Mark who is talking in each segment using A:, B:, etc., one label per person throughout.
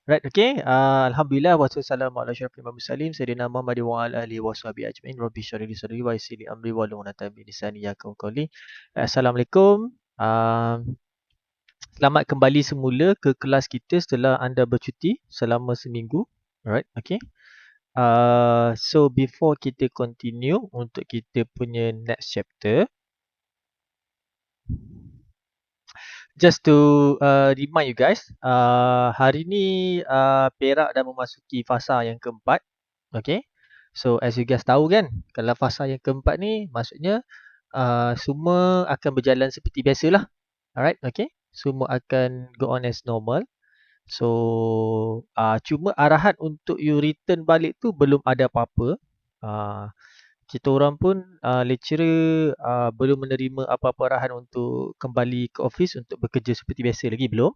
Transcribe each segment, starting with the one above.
A: Right, okay. Alhamdulillah wassalamu ala asyrafil mursalin sayyidina Muhammadin wa ala alihi washabihi ajmain. Rabbi shrah li sadri wa yassir li amri wahlul 'uqdatam min lisani yafqahu qawli. Assalamualaikum. Selamat kembali semula ke kelas kita setelah anda bercuti selama seminggu. Alright, okay. So before kita continue untuk kita punya next chapter, just to remind you guys, hari ni Perak dah memasuki fasa yang keempat. Okay. So as you guys tahu kan, kalau fasa yang keempat ni maksudnya semua akan berjalan seperti biasalah. Alright, okay. Semua akan go on as normal. So cuma arahan untuk you return balik tu belum ada apa-apa. Kita orang pun lecturer belum menerima apa-apa arahan untuk kembali ke office untuk bekerja seperti biasa lagi, belum.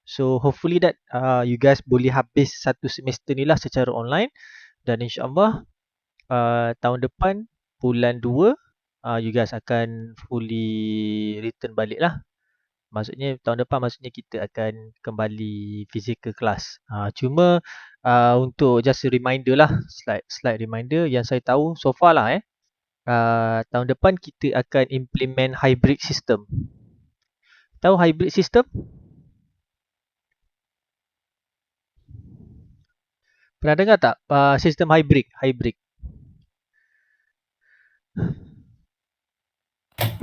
A: So hopefully that you guys boleh habis satu semester ni lah secara online, dan insyaAllah tahun depan bulan 2 you guys akan fully return balik lah. Maksudnya tahun depan maksudnya kita akan kembali physical class. Cuma untuk just a reminder lah, slight reminder yang saya tahu so far lah tahun depan kita akan implement hybrid system. Tahu hybrid system? Pernah dengar tak sistem hybrid?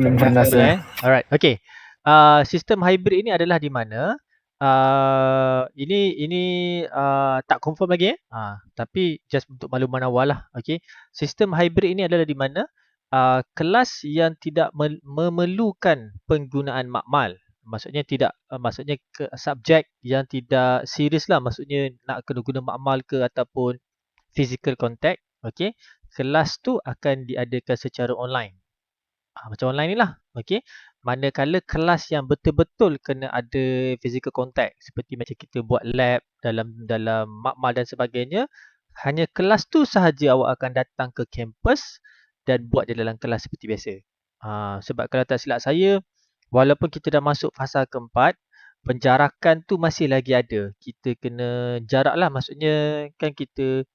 B: Belum pernah saya.
A: Alright, okay. Sistem hybrid ini adalah di mana ini tak confirm lagi tapi just untuk makluman awal lah. Okay. Sistem hybrid ini adalah di mana kelas yang tidak memerlukan penggunaan makmal. Maksudnya tidak maksudnya subjek yang tidak serius lah, maksudnya nak kena guna makmal ke ataupun physical contact. Okay. Kelas tu akan diadakan secara online. Macam online ni lah. Okay. Manakala kelas yang betul-betul kena ada physical contact, seperti macam kita buat lab dalam makmal dan sebagainya, hanya kelas tu sahaja awak akan datang ke kampus dan buat dia dalam kelas seperti biasa. Sebab kalau tak silap saya, walaupun kita dah masuk fasa keempat, penjarakan tu masih lagi ada. Kita kena jarak lah, maksudnya kan kita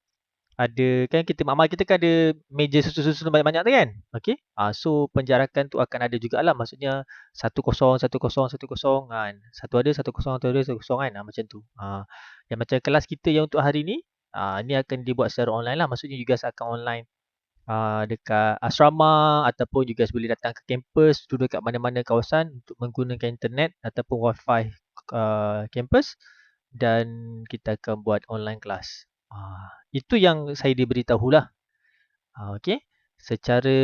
A: ada, kan kita makmal kita kan ada meja susun-susun banyak-banyak tu kan. Okey. So penjarakan tu akan ada jugalah, maksudnya 10 10 10 kan. Satu ada 10 satu ada 10 kan. Macam tu. Yang macam kelas kita yang untuk hari ni, ni akan dibuat secara online lah. Maksudnya you guys akan online dekat asrama, ataupun you guys boleh datang ke kampus, duduk kat mana-mana kawasan untuk menggunakan internet ataupun wifi kampus, dan kita akan buat online kelas. Itu yang saya diberitahulah. Okey. Secara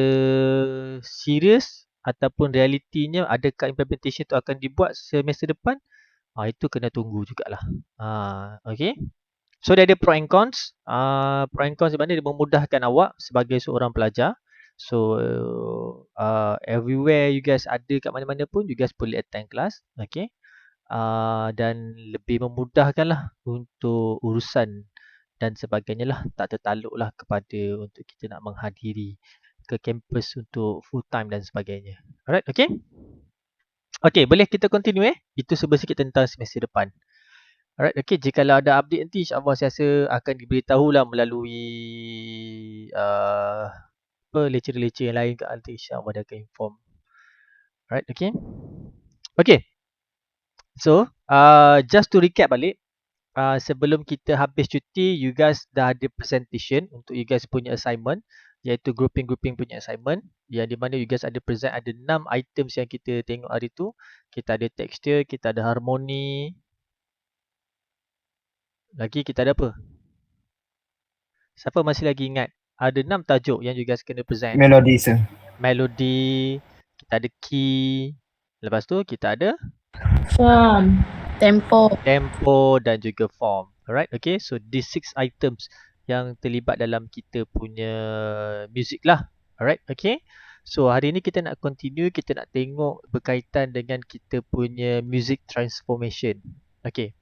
A: serius ataupun realitinya adakah implementation tu akan dibuat semester depan? Itu kena tunggu jugalah. Okey. So dia ada pro and cons. Pro and cons di mana dia memudahkan awak sebagai seorang pelajar. So everywhere you guys ada kat mana-mana pun you guys boleh attend kelas. Okay. Dan lebih memudahkanlah untuk urusan dan sebagainya lah. Tak tertaluk lah kepada untuk kita nak menghadiri ke kampus untuk full time dan sebagainya. Alright, okay. Okay, boleh kita continue Itu sikit tentang semester depan. Alright, okay. Jika ada update nanti, insyaAllah saya rasa akan diberitahu lah melalui lecturer-lecturer yang lain kat nanti. InsyaAllah dia akan inform. Alright, okay. Okay. So, just to recap balik. Sebelum kita habis cuti, you guys dah ada presentation untuk you guys punya assignment, iaitu grouping-grouping punya assignment, yang di mana you guys ada present ada 6 items yang kita tengok hari tu. Kita ada texture, kita ada harmoni. Lagi kita ada apa? Siapa masih lagi ingat? Ada 6 tajuk yang you guys kena present.
B: Melodi sir.
A: Melodi, kita ada key. Lepas tu kita ada
C: Form, tempo
A: dan juga form. Alright, okay. So these 6 items yang terlibat dalam kita punya music lah. Alright, okay. So hari ni kita nak continue, kita nak tengok berkaitan dengan kita punya music transformation. Okay.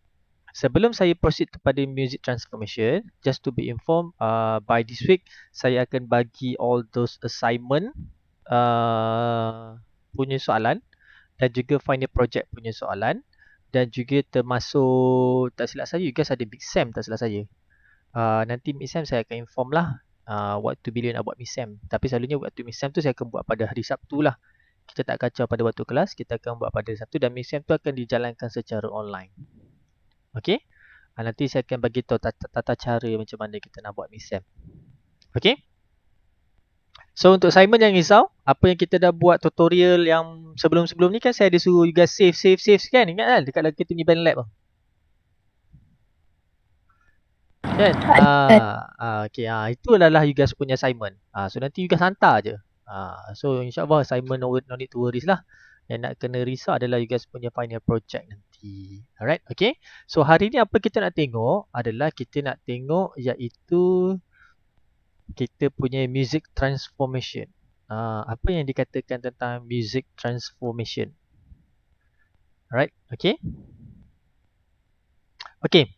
A: Sebelum saya proceed kepada music transformation, just to be informed, by this week saya akan bagi all those assignment punya soalan dan juga final project punya soalan, dan juga termasuk, tak silap saya, you guys ada Big Sam tak silap saya. Nanti Big Sam saya akan inform lah waktu bila nak buat Big Sam. Tapi selalunya waktu Big Sam tu saya akan buat pada hari Sabtu lah. Kita tak kacau pada waktu kelas, kita akan buat pada Sabtu dan Big Sam tu akan dijalankan secara online. Okay? Nanti saya akan bagi tahu tata cara macam mana kita nak buat Big Sam. Okay? So untuk assignment jangan risau. Apa yang kita dah buat tutorial yang sebelum-sebelum ni kan saya ada suruh you guys save kan. Ingat kan dekat kita punya band lab tu. Kan? Okay. Itu adalah you guys punya assignment. So nanti you guys hantar je. So insyaAllah assignment no need to worries lah. Yang nak kena risau adalah you guys punya final project nanti. Alright, okay. So hari ni apa kita nak tengok adalah kita nak tengok iaitu kita punya music transformation. Apa yang dikatakan tentang music transformation? Alright, okay. Okay,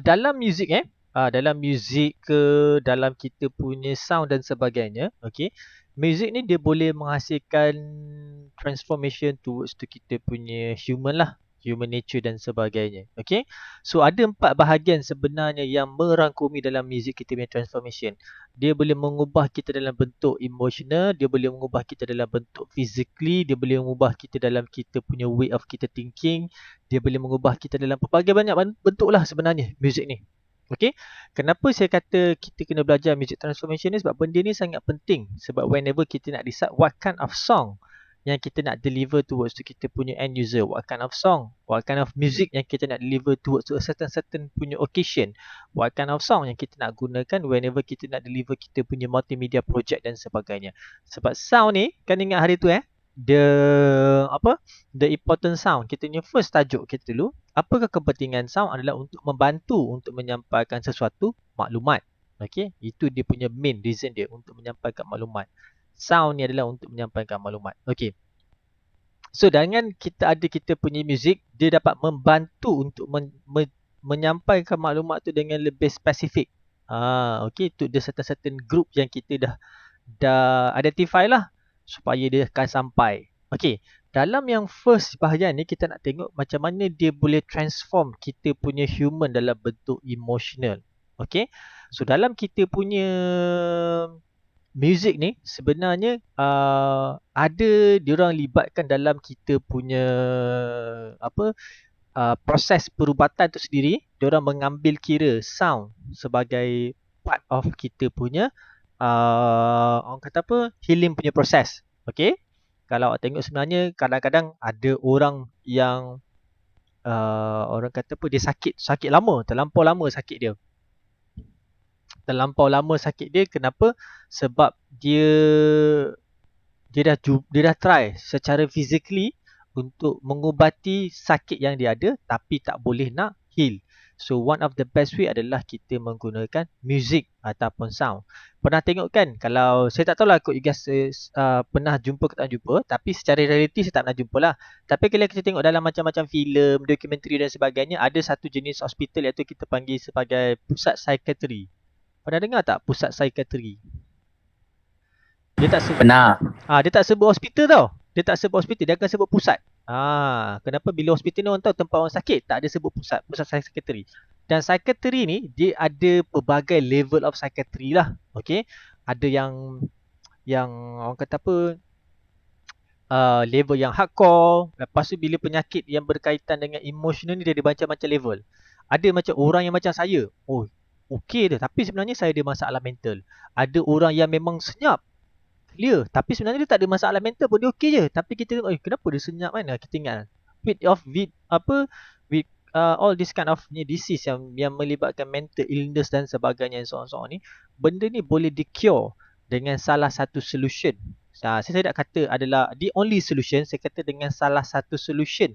A: dalam music dalam music ke, dalam kita punya sound dan sebagainya, okay. Music ni dia boleh menghasilkan transformation towards to kita punya human lah. Human nature dan sebagainya. Okay. So ada 4 bahagian sebenarnya yang merangkumi dalam music kita punya transformation. Dia boleh mengubah kita dalam bentuk emotional, dia boleh mengubah kita dalam bentuk physically, dia boleh mengubah kita dalam kita punya way of kita thinking, dia boleh mengubah kita dalam pelbagai banyak bentuk lah sebenarnya music ni. Okay. Kenapa saya kata kita kena belajar music transformation ni? Sebab benda ni sangat penting. Sebab whenever kita nak decide what kind of song yang kita nak deliver towards to kita punya end user, what kind of song, what kind of music yang kita nak deliver towards to a certain punya occasion, what kind of song yang kita nak gunakan whenever kita nak deliver kita punya multimedia project dan sebagainya. Sebab sound ni, kan ingat hari tu the important sound, kita punya first tajuk kita dulu, apakah kepentingan sound adalah untuk membantu untuk menyampaikan sesuatu maklumat. Okay, itu dia punya main reason dia untuk menyampaikan maklumat. Sound ni adalah untuk menyampaikan maklumat. Okay. So dengan kita ada kita punya music, dia dapat membantu untuk menyampaikan maklumat tu dengan lebih spesifik. Okay, to the certain group yang kita dah identify lah supaya dia akan sampai. Okay. Dalam yang first bahagian ni kita nak tengok macam mana dia boleh transform kita punya human dalam bentuk emotional. Okay. So dalam kita punya music ni sebenarnya ada diorang libatkan dalam kita punya proses perubatan tu sendiri. Diorang mengambil kira sound sebagai part of kita punya orang kata healing punya proses. Okay. Kalau awak tengok sebenarnya kadang-kadang ada orang yang orang kata dia sakit lama, terlampau lama sakit dia. Kenapa? Sebab dia dah try secara physically untuk mengubati sakit yang dia ada tapi tak boleh nak heal. So one of the best way adalah kita menggunakan music ataupun sound. Pernah tengok kan, kalau saya tak tahulah you guys pernah jumpa ke tak jumpa, tapi secara realiti saya tak pernah jumpa lah. Tapi kalau kita tengok dalam macam-macam filem, dokumentari dan sebagainya, ada satu jenis hospital iaitu kita panggil sebagai pusat psikiatri. Pernah dengar tak pusat psikiatri? Dia tak sebut.
B: Pernah.
A: Dia tak sebut hospital tau. Dia tak sebut hospital, dia akan sebut pusat. Kenapa bila hospital ni orang tahu tempat orang sakit, tak ada sebut pusat psikiatri. Dan psikiatri ni dia ada pelbagai level of psikiatri lah. Okey. Ada yang orang kata level yang hardcore. Lepas tu bila penyakit yang berkaitan dengan emotional ni dia ada macam-macam level. Ada macam orang yang macam saya. Okey dia, tapi sebenarnya saya ada masalah mental. Ada orang yang memang senyap, clear, tapi sebenarnya dia tak ada masalah mental pun, dia okey je. Tapi kita tengok, kenapa dia senyap kan? Kita ingat with all this kind of disease yang melibatkan mental illness dan sebagainya and so on ni, benda ni boleh di-cure dengan salah satu solution. Saya tak kata adalah the only solution, saya kata dengan salah satu solution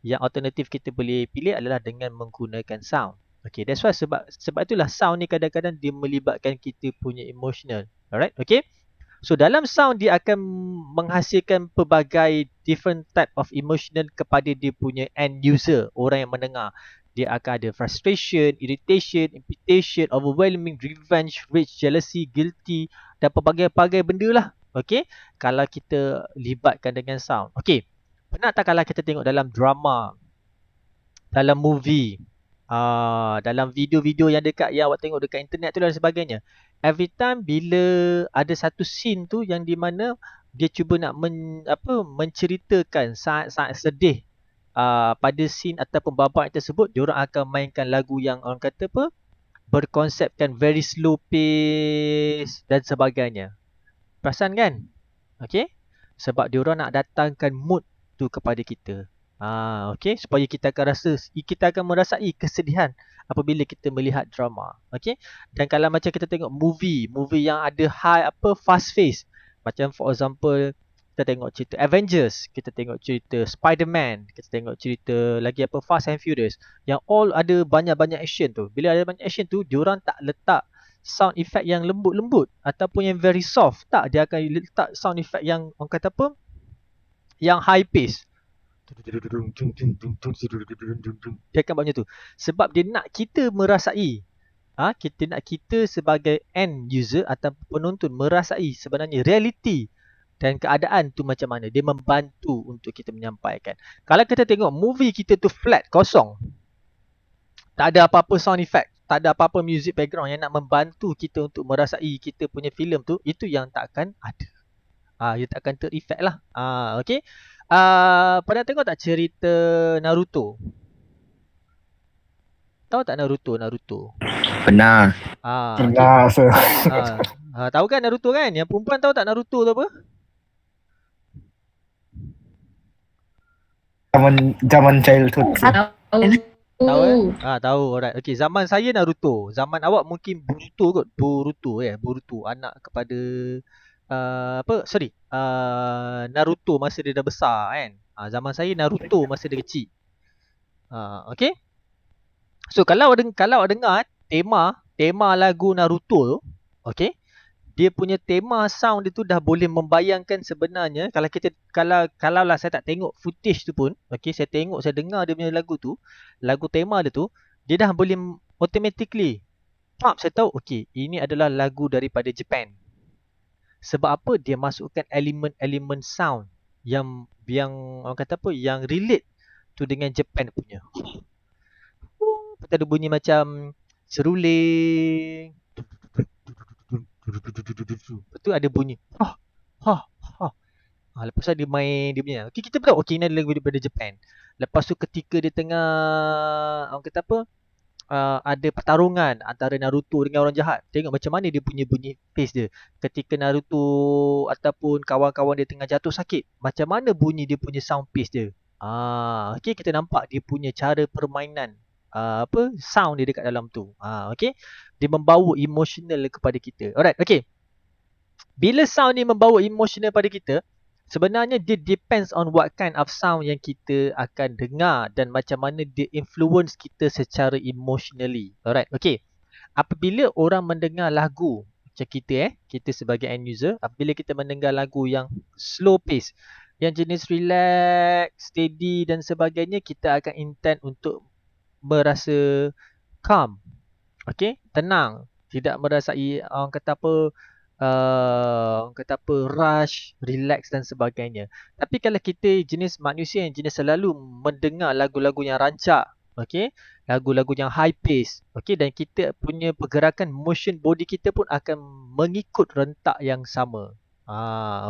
A: yang alternatif kita boleh pilih adalah dengan menggunakan sound. Okay, that's why sebab itulah sound ni kadang-kadang dia melibatkan kita punya emotional. Alright, okay. So dalam sound dia akan menghasilkan pelbagai different type of emotional kepada dia punya end user, orang yang mendengar. Dia akan ada frustration, irritation, imputation, overwhelming, revenge, rage, jealousy, guilty dan pelbagai-pelbagai benda lah. Okay, kalau kita libatkan dengan sound. Okay, pernah tak kalau kita tengok dalam drama dalam movie, dalam video-video yang awak tengok dekat internet tu dan sebagainya. Every time bila ada satu scene tu yang di mana dia cuba nak menceritakan saat-saat sedih pada scene ataupun babak tersebut, diorang akan mainkan lagu yang orang kata berkonsepkan very slow pace dan sebagainya. Perasan kan? Okay? Sebab diorang nak datangkan mood tu kepada kita. Okay? Supaya kita akan merasai kesedihan apabila kita melihat drama. Okay? Dan kalau macam kita tengok movie yang ada fast pace. Macam for example, kita tengok cerita Avengers, kita tengok cerita Spider-Man, kita tengok cerita lagi Fast and Furious, yang all ada banyak-banyak action tu. Bila ada banyak action tu, diorang tak letak sound effect yang lembut-lembut ataupun yang very soft. Tak, dia akan letak sound effect yang orang kata yang high pace. Dia akan buat macam tu. Sebab dia nak kita merasai. Kita sebagai end user atau penonton merasai sebenarnya reality dan keadaan tu macam mana. Dia membantu untuk kita menyampaikan. Kalau kita tengok movie kita tu flat, kosong, tak ada apa-apa sound effect, tak ada apa-apa music background yang nak membantu kita untuk merasai kita punya filem tu, itu yang tak akan ada. Dia tak akan ter-effect lah. Okay. Pernah tengok tak cerita Naruto? Tahu tak Naruto?
B: Pernah.
A: Pernah, sir. Tahu kan Naruto kan? Yang perempuan tahu tak Naruto tu apa?
B: Zaman childhood.
A: Tahu tahu. Alright. Okey, zaman saya Naruto. Zaman awak mungkin Boruto kot. Boruto anak kepada Naruto masa dia dah besar kan. Zaman saya Naruto masa dia kecil. Okey. So kalau awak dengar tema lagu Naruto tu, okey, dia punya tema sound dia tu dah boleh membayangkan sebenarnya kalau lah saya tak tengok footage tu pun, okey, saya dengar dia punya lagu tema dia tu, dia dah boleh automatically saya tahu okey, ini adalah lagu daripada Japan. Sebab apa? Dia masukkan elemen-elemen sound yang orang kata yang relate tu dengan Japan punya. Kita ada bunyi macam seruling. Lepas tu ada bunyi lepas tu ada main dia punya. Okay, kita tahu okey, ini adalah lagu daripada Japan. Lepas tu ketika dia tengah orang kata ada pertarungan antara Naruto dengan orang jahat, tengok macam mana dia punya bunyi pace dia. Ketika Naruto ataupun kawan-kawan dia tengah jatuh sakit, macam mana bunyi dia punya sound pace dia. Okay, kita nampak dia punya cara permainan sound dia dekat dalam tu. Okay, dia membawa emotional kepada kita. Alright, okay. Bila sound ni membawa emotional pada kita, sebenarnya dia depends on what kind of sound yang kita akan dengar dan macam mana dia influence kita secara emotionally. Alright, okay. Apabila orang mendengar lagu macam kita sebagai end user, apabila kita mendengar lagu yang slow pace, yang jenis relax, steady dan sebagainya, kita akan intend untuk merasa calm, okay, tenang, tidak merasai orang kata rush, relax dan sebagainya. Tapi kalau kita jenis manusia yang jenis selalu mendengar lagu-lagu yang rancak, okay, lagu-lagu yang high pace, okay, dan kita punya pergerakan motion body kita pun akan mengikut rentak yang sama.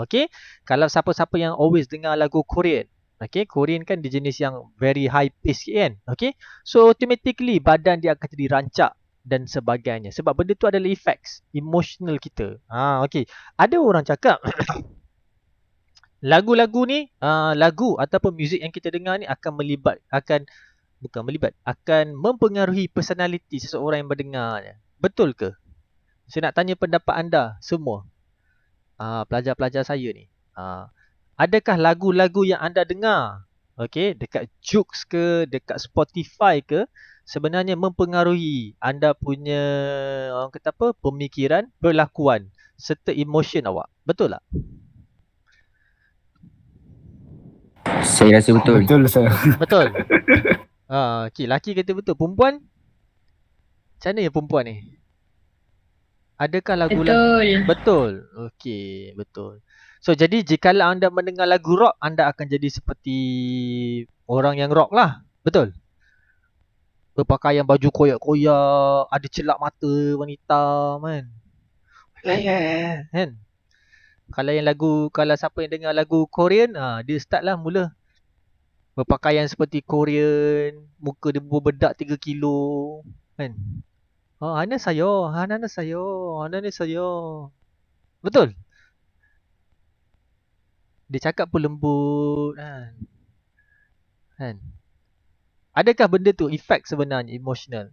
A: Okay, kalau siapa-siapa yang always dengar lagu Korean, okay, Korean kan dia jenis yang very high pace kan, okay, so automatically badan dia akan jadi rancak dan sebagainya. Sebab benda tu adalah effects emotional kita. Okay, ada orang cakap lagu-lagu ni, lagu ataupun muzik yang kita dengar ni akan mempengaruhi personality seseorang yang mendengarnya. Betul ke? Saya nak tanya pendapat anda semua, pelajar-pelajar saya ni. Adakah lagu-lagu yang anda dengar, okay, dekat Joox ke, dekat Spotify ke, sebenarnya mempengaruhi anda punya orang kata pemikiran, perlakuan serta emotion awak? Betul tak?
B: Saya rasa betul.
D: Betul, sir.
A: Betul. Okay, laki kata betul. Perempuan? Macam mana ya perempuan ni? Adakah lagu-lagu? Betul. Okey, betul. So jadi jika anda mendengar lagu rock, anda akan jadi seperti orang yang rock lah. Betul? berpakaian baju koyak-koyak, ada celak mata wanita kan. Kan? Kalau yang lagu, kalau siapa yang dengar lagu Korean, dia start lah mula berpakaian seperti Korean, muka dia berbedak 3 kilo kan. Hana sayo, hana sayo, hana sayo. Betul? Dia cakap pun lembut kan. Kan? Adakah benda tu efek sebenarnya emotional?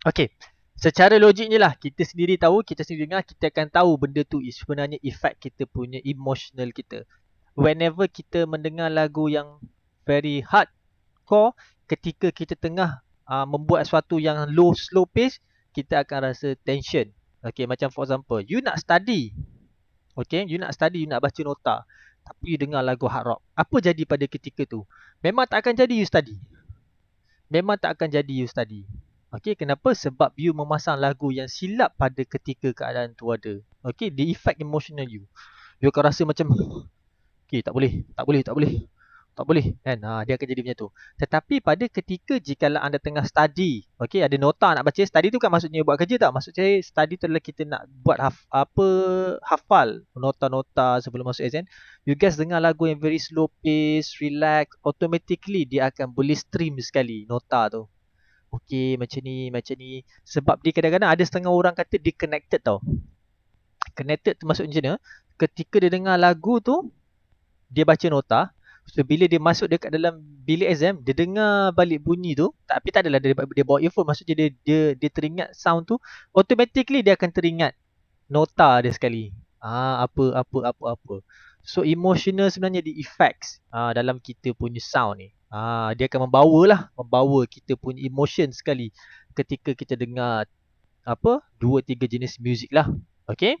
A: Okey. Secara logiknya lah, kita sendiri tahu, kita sendiri dengar, kita akan tahu benda tu sebenarnya efek kita punya emotional kita. Whenever kita mendengar lagu yang very hardcore, ketika kita tengah membuat sesuatu yang low, slow pace, kita akan rasa tension. Okay, macam for example, you nak study. Okay, you nak study, you nak baca nota. Tapi you dengar lagu hard rock. Apa jadi pada ketika tu? Memang tak akan jadi you study. Memang tak akan jadi you study. Okay, kenapa? Sebab you memasang lagu yang silap pada ketika keadaan tu ada. Okay, the effect emotional you. You akan rasa macam, okay, tak boleh. Kan? Dia akan jadi macam tu. Tetapi pada ketika jikalau anda tengah study, okay, ada nota nak baca. Study tu kan maksudnya buat kerja tak? Maksudnya study tu adalah kita nak buat hafal nota-nota sebelum masuk exam. You guys dengar lagu yang very slow pace, relax, automatically dia akan boleh stream sekali nota tu. Okay, macam ni. Sebab dia kadang-kadang ada setengah orang kata dia connected tau. Connected tu maksudnya macam mana? Ketika dia dengar lagu tu, dia baca nota. So bila dia masuk dekat dalam bilik exam, dia dengar balik bunyi tu, tapi tak adalah dia bawa earphone, maksudnya dia teringat sound tu, automatically dia akan teringat nota dia sekali. Apa. So emotional sebenarnya the effects dalam kita punya sound ni. Dia akan membawa kita punya emotion sekali ketika kita dengar 2-3 jenis muzik lah. Okay?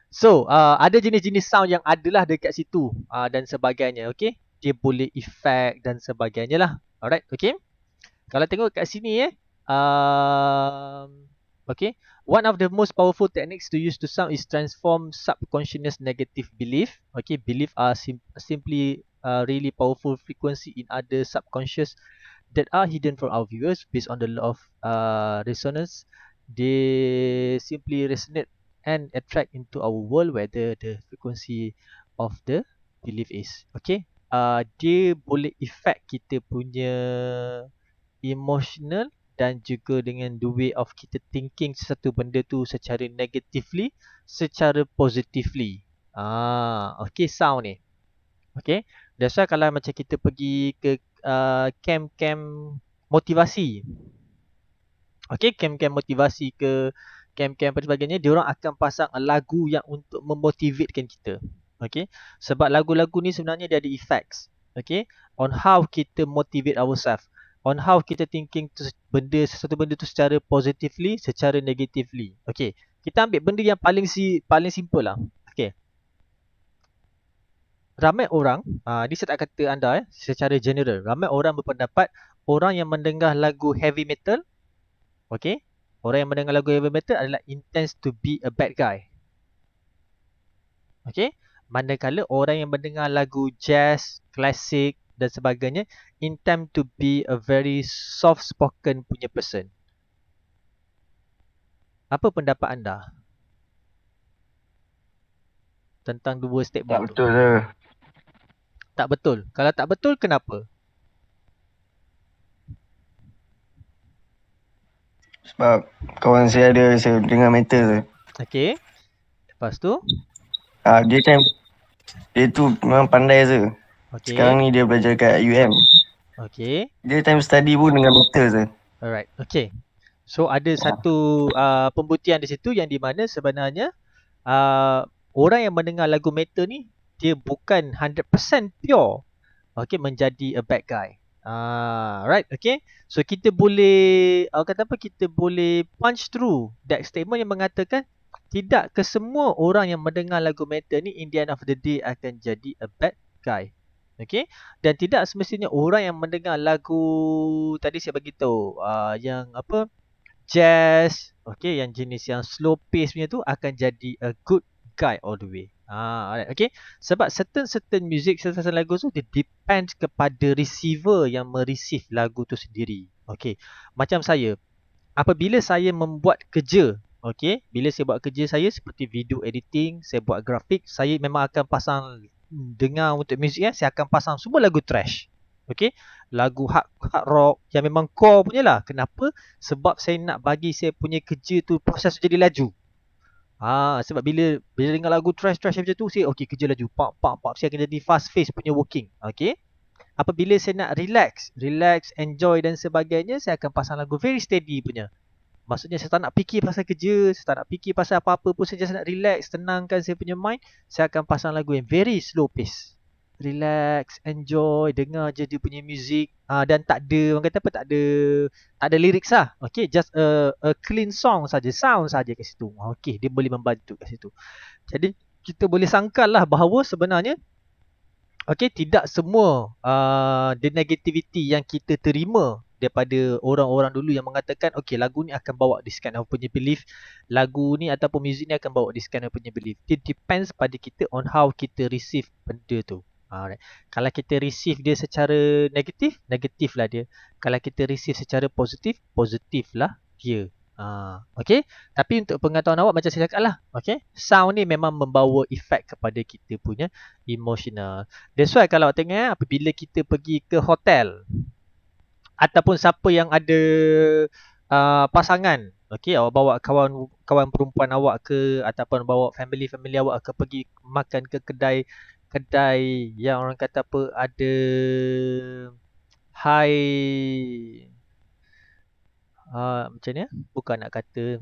A: So, ada jenis-jenis sound yang adalah dekat situ dan sebagainya, okay? Dia boleh effect dan sebagainya lah. Alright, okay? Kalau tengok kat sini okay. One of the most powerful techniques to use to sound is transform subconscious negative belief. Okay, belief are simply really powerful frequency in other subconscious that are hidden from our viewers based on the law of resonance. They simply resonate and attract into our world whether the frequency of the belief is. Okay, dia boleh effect kita punya emotional dan juga dengan the way of kita thinking sesuatu benda tu secara negatively, secara positively. Okay, sound ni. Okay, that's why kalau macam kita pergi ke camp-camp motivasi. Okay, camp-camp motivasi ke camp-camp dan sebagainya, diorang akan pasang lagu yang untuk memotivatekan kita. Okay, sebab lagu-lagu ni sebenarnya dia ada effects. Okay, on how kita motivate ourselves, on how kita thinking sesuatu benda tu secara positively, secara negatively. Okay, kita ambil benda yang paling simple lah. Okay, ramai orang, ni saya tak kata anda secara general, ramai orang berpendapat orang yang mendengar lagu heavy metal, okay, orang yang mendengar lagu heavy metal adalah intends to be a bad guy. Okay, manakala orang yang mendengar lagu jazz, klasik dan sebagainya intend to be a very soft spoken punya person. Apa pendapat anda tentang dua statement tu?
B: Tak betul tu.
A: Tak betul. Kalau tak betul, kenapa?
B: Sebab kawan saya dengar metal tu.
A: Okay. Lepas tu?
B: Dia tu memang pandai tu.
A: Okay.
B: Sekarang ni dia belajar kat UM.
A: Okay.
B: Dia time study pun dengan metal tu.
A: Alright. Okay. So ada satu pembuktian di situ yang di mana sebenarnya orang yang mendengar lagu metal ni dia bukan 100% pure menjadi a bad guy. Right, okay. So kita boleh kita boleh punch through that statement yang mengatakan tidak kesemua orang yang mendengar lagu metal ni in the end of the day akan jadi a bad guy. Okay. Dan tidak semestinya orang yang mendengar lagu tadi saya bagi tahu yang jazz, okay, yang jenis yang slow pace punya tu akan jadi a good guy all the way. Alright, okay. Sebab certain music, certain lagu tu dia depend kepada receiver yang mereceive lagu tu sendiri. Okay. Macam saya, apabila saya membuat kerja, okay, bila saya buat kerja saya seperti video editing, saya buat grafik, saya memang akan pasang dengar untuk muzik saya akan pasang semua lagu trash. Okay, lagu hard rock yang memang core punya lah. Kenapa? Sebab saya nak bagi saya punya kerja tu proses tu jadi laju. Sebab bila dengar lagu trash macam tu, saya okey kerja laju, pak, saya akan jadi fast pace punya working. Okey. Apabila saya nak relax, enjoy dan sebagainya, saya akan pasang lagu very steady punya. Maksudnya saya tak nak fikir pasal kerja, saya tak nak fikir pasal apa-apa pun, saya just nak relax, tenangkan saya punya mind, saya akan pasang lagu yang very slow pace. Relax, enjoy, dengar je dia punya music. Dan tak ada, orang kata apa, tak ada lyrics lah. Okay, just a clean song saja, sound saja kat situ. Okay, dia boleh membantu kat situ. Jadi kita boleh sangkal lah bahawa sebenarnya okay, tidak semua the negativity yang kita terima daripada orang-orang dulu yang mengatakan okay, lagu ni akan bawa this kind of punya belief, lagu ni ataupun muzik ni akan bawa this kind of punya belief. It depends pada kita on how kita receive benda tu. Alright. Kalau kita receive dia secara negatif, negatif lah dia. Kalau kita receive secara positif, positif lah dia. Okay. Tapi untuk pengetahuan awak, macam saya cakap lah, okay, sound ni memang membawa efek kepada kita punya emotional. That's why kalau awak tengok apabila kita pergi ke hotel ataupun siapa yang ada pasangan, okay, awak bawa kawan perempuan awak ke ataupun bawa family awak ke pergi makan ke kedai yang orang kata apa, ada high macam ni bukan nak kata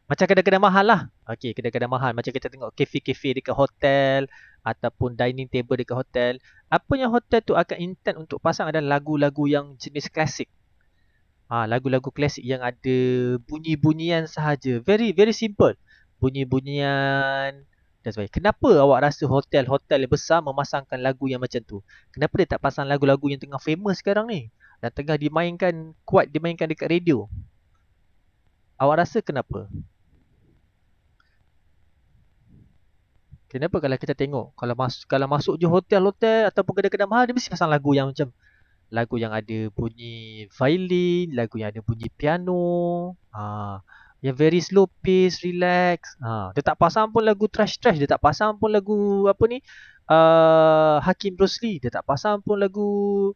A: macam kedai-kedai mahal lah. Okay, kedai-kedai mahal. Macam kita tengok kafe-kafe dekat hotel ataupun dining table dekat hotel. Apa yang hotel tu akan intend untuk pasang adalah lagu-lagu yang jenis klasik. Lagu-lagu klasik yang ada bunyi-bunyian sahaja. Very very simple. Bunyi-bunyian dan sebagainya. Kenapa awak rasa hotel-hotel yang besar memasangkan lagu yang macam tu? Kenapa dia tak pasang lagu-lagu yang tengah famous sekarang ni? Dan tengah dimainkan dekat radio? Awak rasa kenapa? Kenapa kalau kita tengok kalau masuk je hotel-hotel ataupun kedai-kedai mahal, dia mesti pasang lagu yang macam lagu yang ada bunyi violin, lagu yang ada bunyi piano, yang very slow pace, relax. Dia tak pasang pun lagu trash, dia tak pasang pun lagu apa ni, Hakim Bruce Lee, dia tak pasang pun lagu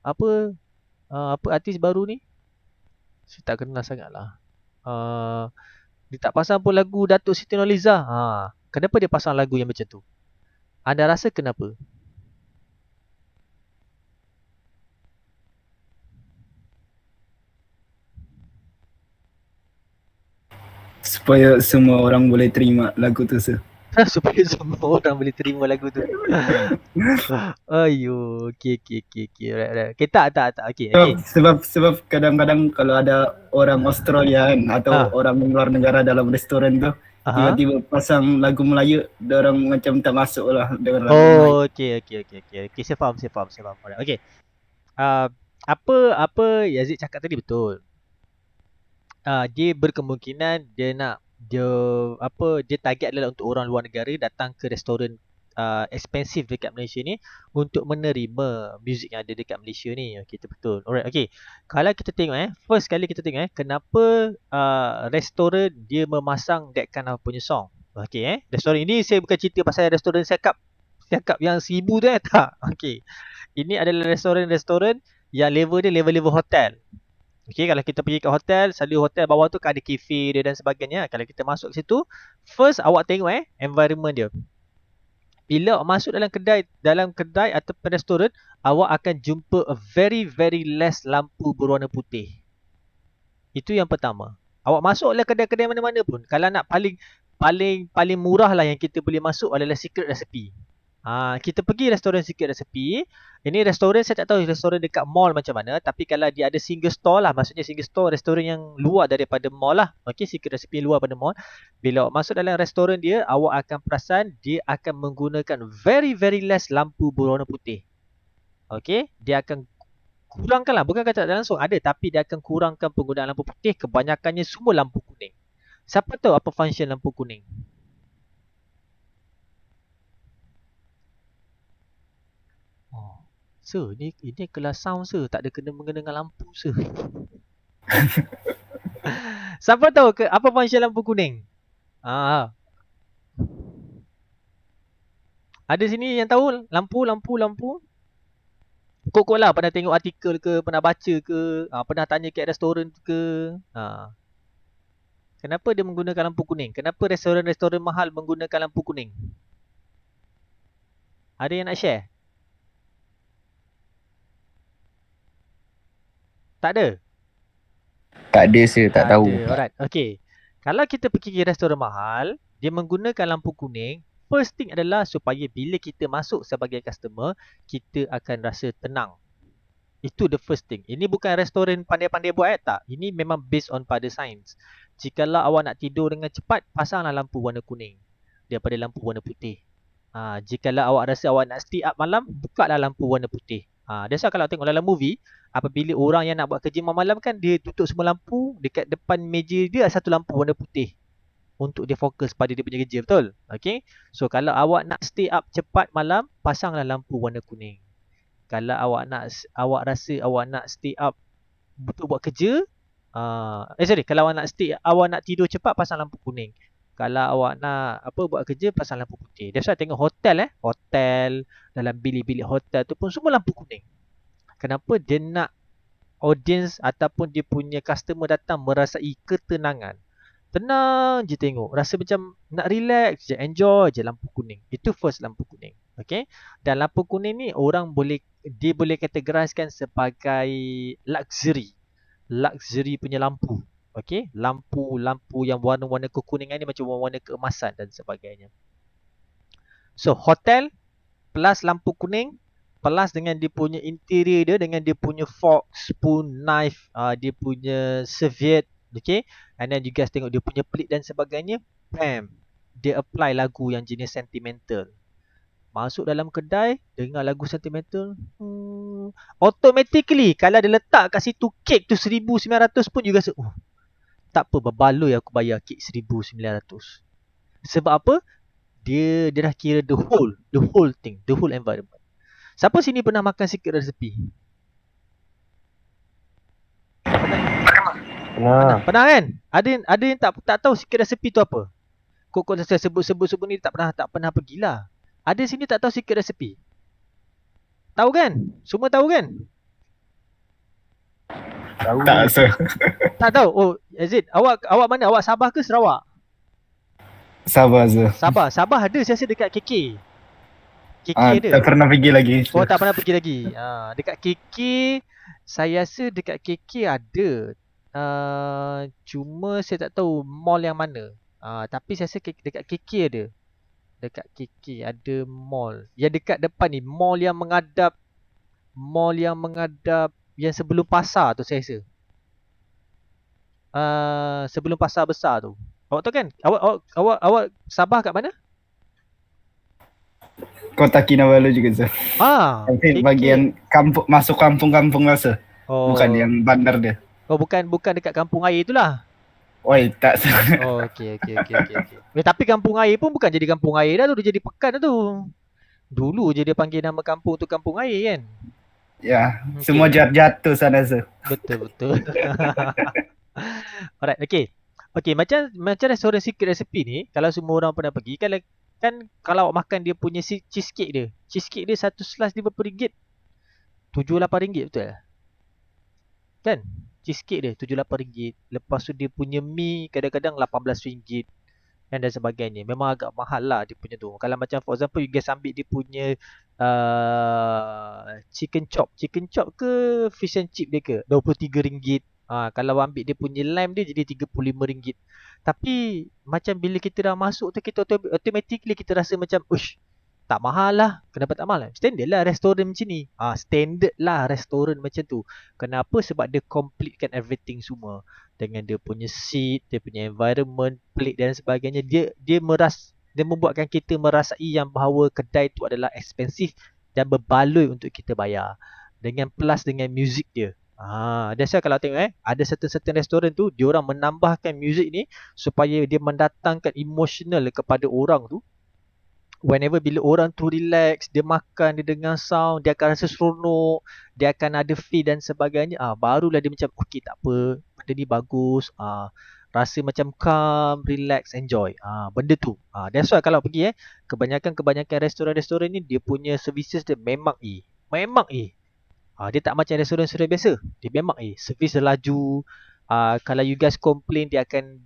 A: apa artis baru ni, saya tak kenal sangat lah. Dia tak pasang pun lagu Datuk Siti Nurhaliza. Kenapa dia pasang lagu yang macam tu? Anda rasa kenapa?
D: Supaya semua orang boleh terima lagu tu, sir.
A: Supaya semua orang boleh terima lagu tu. Ayuh, okey. Right. Okay, tak. Okey.
D: Sebab kadang-kadang kalau ada orang Australia kan, atau orang luar negara dalam restoran tu, tiba-tiba pasang lagu Melayu, dia orang macam tak masuk lah dengan lagu Melayu.
A: Okey, saya faham. Alright. Okey. Apa Yazid cakap tadi betul. Dia berkemungkinan dia target adalah untuk orang luar negara datang ke restoran expensive dekat Malaysia ni untuk menerima muzik yang ada dekat Malaysia ni. Okey, itu betul. Alright, okey. Kalau kita tengok first kali kita tengok kenapa restoran dia memasang that kind of punya song. Okey, restoran ini saya bukan cerita pasal restoran siakap yang 1000 tu tak. Okey. Ini adalah restoran yang level dia level hotel. Okay, kalau kita pergi ke hotel, selalu hotel bawah tu kan ada kafe dia dan sebagainya. Kalau kita masuk ke situ, first awak tengok environment dia. Bila awak masuk dalam kedai atau restoran, awak akan jumpa a very very less lampu berwarna putih. Itu yang pertama. Awak masuklah kedai-kedai mana-mana pun, kalau nak paling murah lah yang kita boleh masuk adalah secret recipe. Kita pergi restoran Secret Recipe. Ini restoran saya tak tahu restoran dekat mall macam mana, tapi kalau dia ada single store lah, maksudnya single store restoran yang luar daripada mall lah. Okey, Secret Recipe luar pada mall. Bila awak masuk dalam restoran dia, awak akan perasan dia akan menggunakan very very less lampu berwarna putih. Okey, dia akan kurangkan lah, bukan kata langsung ada, tapi dia akan kurangkan penggunaan lampu putih. Kebanyakannya semua lampu kuning. Siapa tahu apa function lampu kuning? Sir, ini kelas sound sir, tak ada kena-mengena dengan lampu sir. Siapa tahu ke apa function lampu kuning? Ada sini yang tahu lampu. Kok lah pernah tengok artikel ke, pernah baca ke, pernah tanya kat restoran ke. Kenapa dia menggunakan lampu kuning? Kenapa restoran-restoran mahal menggunakan lampu kuning? Ada yang nak share? Tak ada?
B: Tak ada sir, tak tahu.
A: Ada. Alright. Okay. Kalau kita pergi ke restoran mahal, dia menggunakan lampu kuning. First thing adalah supaya bila kita masuk sebagai customer, kita akan rasa tenang. Itu the first thing. Ini bukan restoran pandai-pandai buat tak. Ini memang based on pada science. Jikalau awak nak tidur dengan cepat, pasanglah lampu warna kuning daripada lampu warna putih. Jikalau awak rasa awak nak stay up malam, bukalah lampu warna putih. That's why kalau tengok dalam movie, apabila orang yang nak buat kerja malam kan, dia tutup semua lampu, dekat depan meja dia ada satu lampu warna putih untuk dia fokus pada dia punya kerja, betul? Okay. So kalau awak nak stay up cepat malam, pasanglah lampu warna kuning. Kalau awak rasa awak nak stay up betul buat kerja, kalau awak nak tidur cepat, pasang lampu kuning. Kalau awak nak buat kerja, pasang lampu putih. That's why tengok hotel dalam bilik-bilik hotel tu pun semua lampu kuning. Kenapa? Dia nak audience ataupun dia punya customer datang merasai ketenangan. Tenang je tengok, rasa macam nak relax je, enjoy je lampu kuning. Itu first lampu kuning. Okay. Dan lampu kuning ni boleh kategoriskan sebagai luxury punya lampu. Okay. Lampu yang warna-warna kekuningan ni macam warna keemasan dan sebagainya. So hotel plus lampu kuning plus dengan dia punya interior dia, dengan dia punya fork, spoon, knife, dia punya serviette. Okay. And then you guys tengok dia punya pelik dan sebagainya. Bam. Dia apply lagu yang jenis sentimental. Masuk dalam kedai, dengar lagu sentimental. Automatically, kalau dia letak kat situ kek tu 1,900 pun you rasa, tak apa, berbaloi aku bayar kek 1,900. Sebab apa? Dia dah kira the whole thing, the whole environment. Siapa sini pernah makan secret recipe? Pernah kan? Ada yang tak tahu secret recipe tu apa? Kok saya sebut ni tak pernah pergilah. Ada sini tak tahu secret recipe? Tahu kan? Semua tahu kan?
B: Tahu.
D: Tak rasa.
A: Tak tahu. Oh, Aziz, awak mana? Awak Sabah ke Sarawak?
D: Sabah je.
A: Sabah ada saya rasa dekat KK. KK ada.
D: Tak pernah pergi lagi.
A: Oh, tak pernah pergi lagi. Dekat KK, saya rasa dekat KK ada. Cuma saya tak tahu mall yang mana. Tapi saya rasa dekat KK ada. Dekat KK ada mall. Yang dekat depan ni, mall yang menghadap yang sebelum pasar tu saya rasa. Sebelum pasar besar tu. Awak tahu kan? Awak Sabah kat mana?
D: Kota Kinabalu juga tu.
A: KK.
D: Bagian kampung, masuk kampung-kampung rasa. Bukan yang bandar dia.
A: Oh, bukan dekat kampung air itulah.
D: Oi, tak.
A: Oh, okey. Tapi kampung air pun bukan jadi kampung air dah tu, dia jadi pekan dah tu. Dulu je dia panggil nama kampung tu kampung air kan.
D: Ya, semua jatuh sana tu.
A: Betul. Alright, okay, macam restoran secret recipe ni, kalau semua orang pernah pergi, kalau awak makan dia punya cheesecake dia. Cheesecake dia satu slice RM50. RM7-8 betul tak? Kan? Cheesecake dia RM7-8. Lepas tu dia punya mie kadang-kadang RM18 dan sebagainya. Memang agak mahal lah dia punya tu. Kalau macam for example you guys ambil dia punya chicken chop ke fish and chip dia ke RM23. Kalau ambil dia punya lamb dia jadi RM35. Tapi macam bila kita dah masuk tu, kita automatically kita rasa macam tak mahal lah. Kenapa tak mahal? Standard lah restoran macam ni. Standard lah restoran macam tu. Kenapa? Sebab dia completekan everything semua. Dengan dia punya seat, dia punya environment, plate dan sebagainya. Dia membuatkan kita merasai yang bahawa kedai tu adalah expensive dan berbaloi untuk kita bayar. Dengan plus dengan music dia. That's why kalau tengok ada certain restoran tu, diorang menambahkan music ni supaya dia mendatangkan emotional kepada orang tu. whenever bila orang tu relax, dia makan, dia dengar sound, dia akan rasa seronok, dia akan ada feel dan sebagainya. Barulah dia macam okey tak apa, benda ni bagus. Rasa macam calm, relax, enjoy. Benda tu. That's why kalau pergi kebanyakan restoran-restoran ni dia punya services dia memang Memang dia tak macam restoran-restoran biasa. Dia memang servis dia laju. Kalau you guys complain, dia akan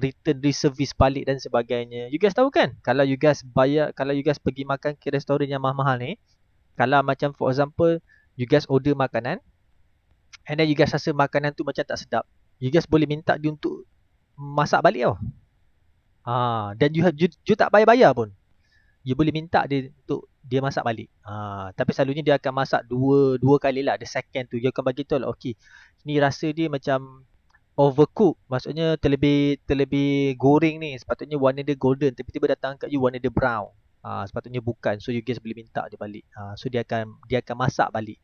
A: return reservice balik dan sebagainya. You guys tahu kan, kalau you guys pergi makan ke restoran yang mahal-mahal ni, kalau macam for example you guys order makanan and then you guys rasa makanan tu macam tak sedap, you guys boleh minta dia untuk masak balik tau. Dan you tak bayar pun. You boleh minta dia untuk dia masak balik. Tapi selalunya dia akan masak dua kali lah. The second tu dia akan bagi tahu lah, okey, ni rasa dia macam overcook. Maksudnya terlebih goreng ni. Sepatutnya warna dia golden, tapi tiba datang kat you warna dia brown. Sepatutnya bukan. So you guys boleh minta dia balik. So dia akan masak balik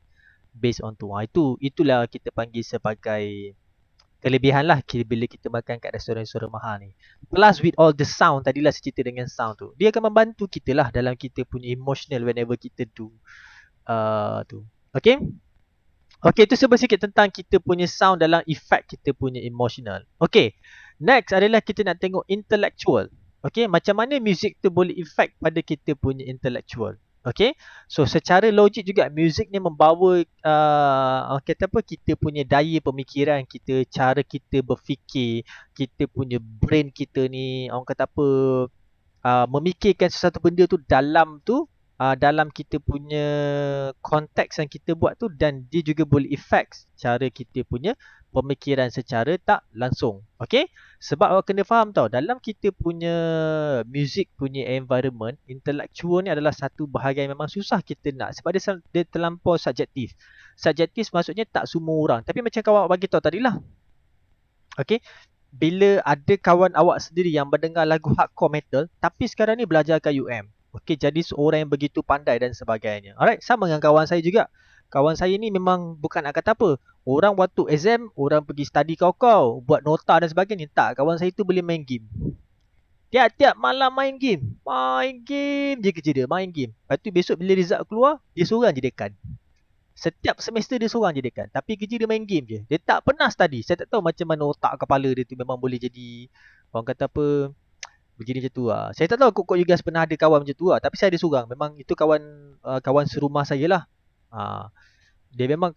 A: based on tu. Itulah kita panggil sebagai kelebihan lah bila kita makan kat restoran-restoran mahal ni. Plus with all the sound, tadilah saya cerita dengan sound tu, dia akan membantu kita lah dalam kita punya emotional whenever kita do tu. Okay, itu sebab sikit tentang kita punya sound dalam effect kita punya emotional. Okay, next adalah kita nak tengok intellectual. Okay, macam mana music tu boleh effect pada kita punya intellectual. Okay, so secara logik juga music ni membawa kita punya daya pemikiran kita, cara kita berfikir, kita punya brain kita ni, orang kata apa, memikirkan sesuatu benda tu dalam kita punya konteks yang kita buat tu, dan dia juga boleh effect cara kita punya pemikiran secara tak langsung. Okay, sebab awak kena faham tau, dalam kita punya music punya environment, intellectual ni adalah satu bahagian yang memang susah kita nak, sebab dia terlampau subjektif. Subjektif maksudnya tak semua orang, tapi macam kawan awak bagi tahu tadilah. Okay, bila ada kawan awak sendiri yang mendengar lagu hardcore metal, tapi sekarang ni belajar kat UM, okay, jadi seorang yang begitu pandai dan sebagainya. Alright, sama dengan kawan saya juga. Kawan saya ni memang bukan nak kata apa, orang waktu exam, orang pergi study kau buat nota dan sebagainya. Tak, kawan saya tu boleh main game. Tiap-tiap malam main game je kerja dia, main game. Lepas tu besok bila result keluar, dia seorang je dekan. Setiap semester dia seorang je dekan, tapi kerja dia main game je. Dia tak pernah study. Saya tak tahu macam mana otak kepala dia tu memang boleh jadi, orang kata apa, begini macam tu lah. Saya tak tahu kok you guys pernah ada kawan macam tu lah. Tapi saya ada seorang, memang itu kawan serumah saya lah. Dia memang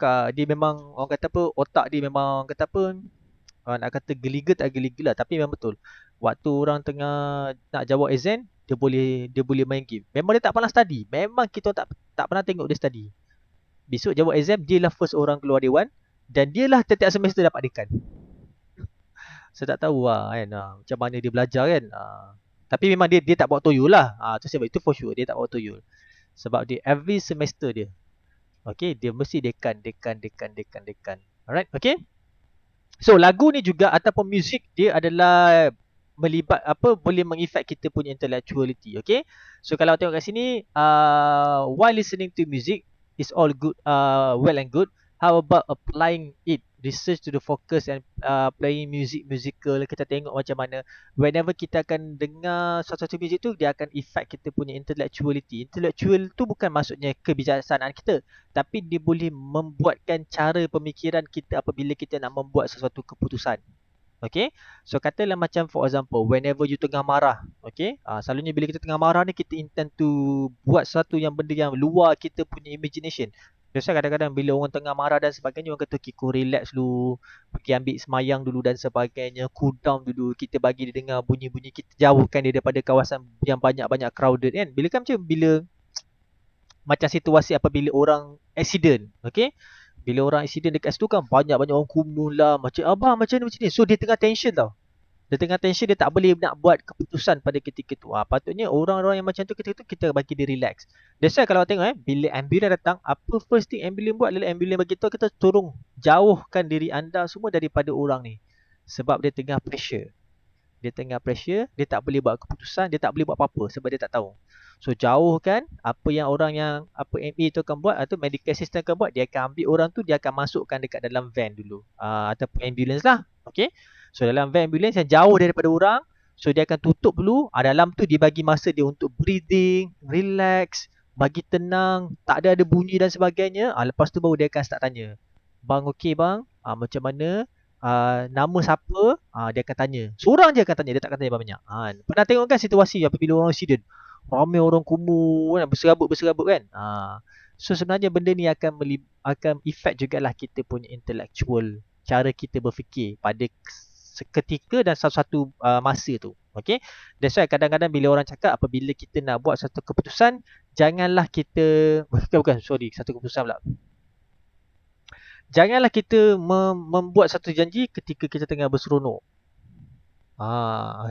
A: orang kata apa, otak dia memang orang kata apa, nak kata geliga tak geliga lah, tapi memang betul. Waktu orang tengah nak jawab exam, dia boleh main game. Memang dia tak pernah study. Memang kita tak pernah tengok dia study. Besok jawab exam, dia lah first orang keluar dewan, dan dia lah setiap semester dapat dekan. Saya tak tahu lah kan, macam mana dia belajar kan. Tapi memang dia tak bawa toyol lah. Sebab itu for sure dia tak bawa toyol. Sebab dia every semester dia, okay, dia mesti dekan. Alright, okay. So lagu ni juga ataupun music dia adalah boleh mengeffect kita punya intellectuality. Okay, so kalau tengok kat sini, while listening to music is all good, well and good. How about applying it? Research to the focus and playing musical. Kita tengok macam mana whenever kita akan dengar suatu music tu, dia akan effect kita punya intellectuality. Intellectual tu bukan maksudnya kebijaksanaan kita, tapi dia boleh membuatkan cara pemikiran kita apabila kita nak membuat sesuatu keputusan. Okay, so katalah macam for example, whenever you tengah marah, okay, selalunya bila kita tengah marah ni, kita intend to buat sesuatu yang benda yang luar kita punya imagination. Biasa kadang-kadang bila orang tengah marah dan sebagainya, orang kata kau relax dulu, pergi ambil semayang dulu dan sebagainya, cool down dulu, kita bagi dia dengar bunyi-bunyi, kita jauhkan dia daripada kawasan yang banyak-banyak crowded kan. Bila macam situasi apabila orang accident, okay, bila orang accident dekat situ kan banyak-banyak orang kumpul lah, macam abang macam ni. So dia tengah tension tau. Dia tengah tension, dia tak boleh nak buat keputusan pada ketika tu. Patutnya orang-orang yang macam tu ketika tu kita bagi dia relax. That's why kalau tengok bila ambulans datang, apa first thing ambulans buat adalah ambulans bagi tahu kita tolong jauhkan diri anda semua daripada orang ni. Sebab dia tengah pressure. Dia tak boleh buat keputusan, dia tak boleh buat apa-apa sebab dia tak tahu. So jauhkan apa yang MA tu akan buat atau medical assistant akan buat, dia akan ambil orang tu, dia akan masukkan dekat dalam van dulu. Ataupun ambulans lah. Okay. So dalam van ambulans yang jauh daripada orang, So dia akan tutup dulu. Dalam tu dia bagi masa dia untuk breathing, relax, bagi tenang, tak ada bunyi dan sebagainya. Lepas tu baru dia akan start tanya. Bang, okey bang, macam mana? Nama siapa? Dia akan tanya. Seorang je akan tanya, dia tak akan tanya banyak. Pernah tengok kan situasi apabila orang accident? Ramai orang kumuh kan, berserabut kan. So sebenarnya benda ni akan effect jugalah kita punya intellectual, cara kita berfikir pada seketika dan satu-satu masa tu. Okay. That's why kadang-kadang bila orang cakap apabila kita nak buat satu keputusan, janganlah kita satu keputusan pula. Janganlah kita membuat satu janji ketika kita tengah berseronok.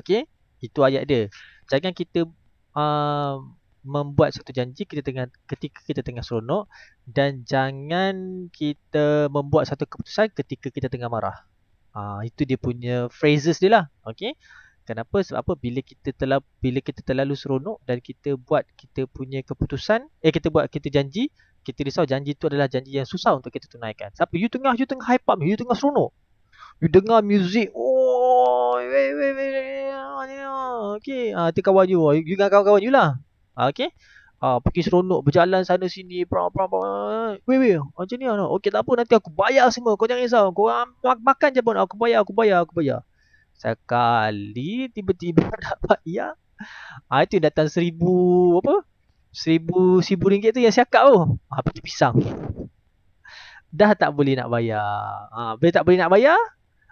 A: Okay. Itu ayat dia. Jangan kita membuat satu janji ketika kita tengah seronok, dan jangan kita membuat satu keputusan ketika kita tengah marah. Itu dia punya phrases dia lah. Okay. Kenapa? Sebab apa? Bila kita terlalu seronok dan kita buat kita punya keputusan, kita janji, kita risau janji tu adalah janji yang susah untuk kita tunaikan. Siapa? You tengah hype up, you tengah seronok. You dengar music. Okay. Itu kawan you. You dengan kawan-kawan you lah. Okay. Pergi seronok, berjalan sana sini. Macam ni lah. Okay, tak apa, nanti aku bayar semua. Kau jangan risau. Kau makan je pun. Aku bayar. Sekali tiba-tiba nak bayar. Itu datang RM1,000 tu yang siakap tu. Peti pisang. Dah tak boleh nak bayar. Bila tak boleh nak bayar,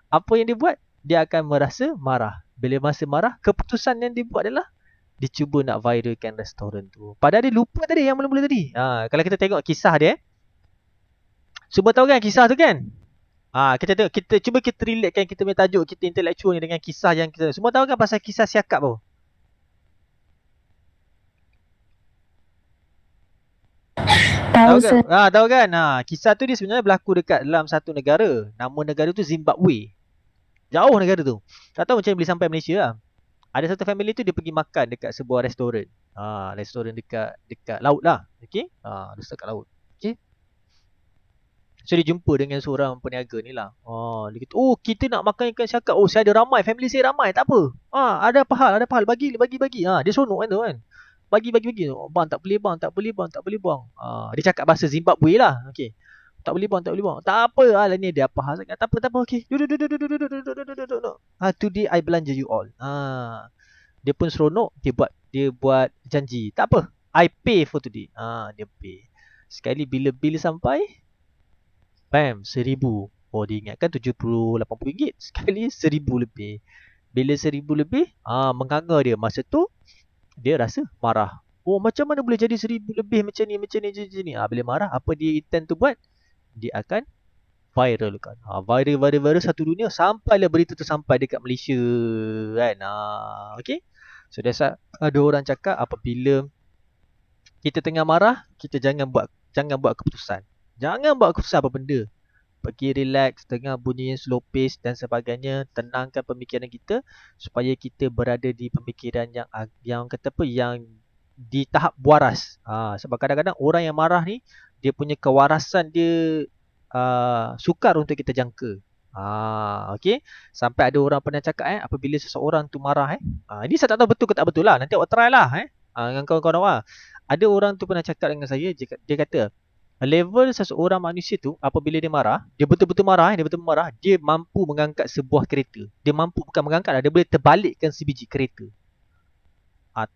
A: apa yang dia buat? Dia akan merasa marah. Bila masa marah, keputusan yang dia buat adalah dia cuba nak viralkan restoran tu. Padahal dia lupa tadi yang mula-mula tadi. Kalau kita tengok kisah dia, semua tahu kan kisah tu kan? Kita tengok, cuba kita relatekan kita punya tajuk kita intellectual ni dengan kisah yang kita semua tahu kan pasal kisah siakap tu. Tahu kan? Tahu kan? Kisah tu dia sebenarnya berlaku dekat dalam satu negara. Nama negara tu Zimbabwe. Jauh negara tu. Tak tahu macam boleh sampai Malaysia lah. Ada satu family tu dia pergi makan dekat sebuah restoran. Restoran dekat laut lah. Okay? Dekat laut. Okay? So dia jumpa dengan seorang peniaga ni lah. Dia kata, kita nak makan ikan siakap. Saya ada ramai, family saya ramai, tak apa. Ada apa hal, bagi. Dia seronok kan tu kan. Bagi. Bang, tak boleh bang. Dia cakap bahasa Zimbabwe lah. Okay. Tak boleh bang. Tak apa lah, ni dia apa hal sangat. Tak apa. Okay. Duduk. Today I belanja you all. Dia pun seronok, dia buat janji. Tak apa, I pay for today. Dia pay. Sekali bila bil sampai, bam, RM1,000. Dia ingatkan RM70-80. Sekali RM1,000 lebih. Bila RM1,000 lebih, menganga dia. Masa tu, dia rasa marah. Macam mana boleh jadi RM1,000 lebih macam ni. Bila marah, apa dia intend tu buat? Dia akan viralkan. Viral satu dunia, sampailah berita tu sampai dekat Malaysia kan. Okay. So that's why ada orang cakap apabila kita tengah marah, kita jangan buat keputusan. Jangan buat keputusan apa benda. Pergi relax, tengah bunyi slow pace dan sebagainya, tenangkan pemikiran kita supaya kita berada di pemikiran yang kata apa, yang di tahap waras. Sebab kadang-kadang orang yang marah ni, dia punya kewarasan dia sukar untuk kita jangka. Okay. Sampai ada orang pernah cakap apabila seseorang tu marah ini saya tak tahu betul ke tak betul lah. Nanti awak try lah dengan kawan-kawan awak. Ada orang tu pernah cakap dengan saya, dia kata level seseorang manusia tu apabila dia marah, dia betul-betul marah, dia mampu mengangkat sebuah kereta. Dia mampu, bukan mengangkat lah, dia boleh terbalikkan sebiji kereta.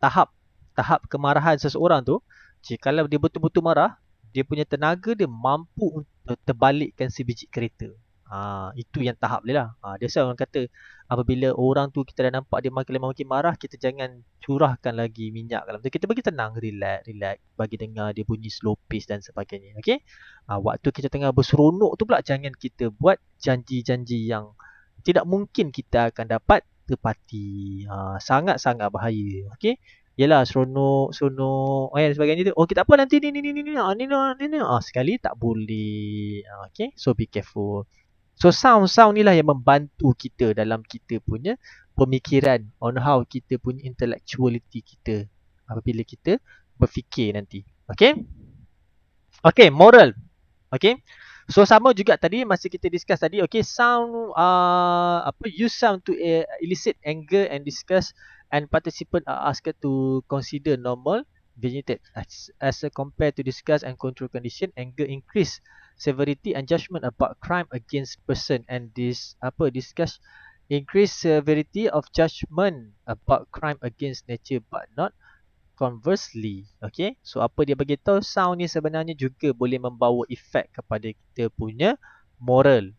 A: Tahap kemarahan seseorang tu, jikalau dia betul-betul marah, dia punya tenaga dia mampu untuk terbalikkan sebiji kereta. Itu yang tahap dia lah. That's why orang kata apabila orang tu kita dah nampak dia makin marah, kita jangan curahkan lagi minyak dalam tu. Kita bagi tenang, relax, bagi dengar dia bunyi slow pace dan sebagainya. Okay. Waktu kita tengah berseronok tu pula, jangan kita buat janji-janji yang tidak mungkin kita akan dapat tepati. Sangat-sangat bahaya. Okay. Yelah, seronok dan sebagainya tu. Kita apa nanti ni sekali tak boleh. Okay. So be careful. So sound ni lah yang membantu kita dalam kita punya pemikiran on how kita punya intellectuality kita apabila kita berfikir nanti. Okay. Okay, moral. Okay. So sama juga tadi masa kita discuss tadi, okay, sound use sound to elicit anger and disgust, and participants are asked to consider normal vignette as compared to disgust and control condition. Anger increase severity and judgment about crime against person, and disgust increase severity of judgment about crime against nature, but not conversely. Okay, so apa dia bagi tahu, sound ni sebenarnya juga boleh membawa efek kepada kita punya moral.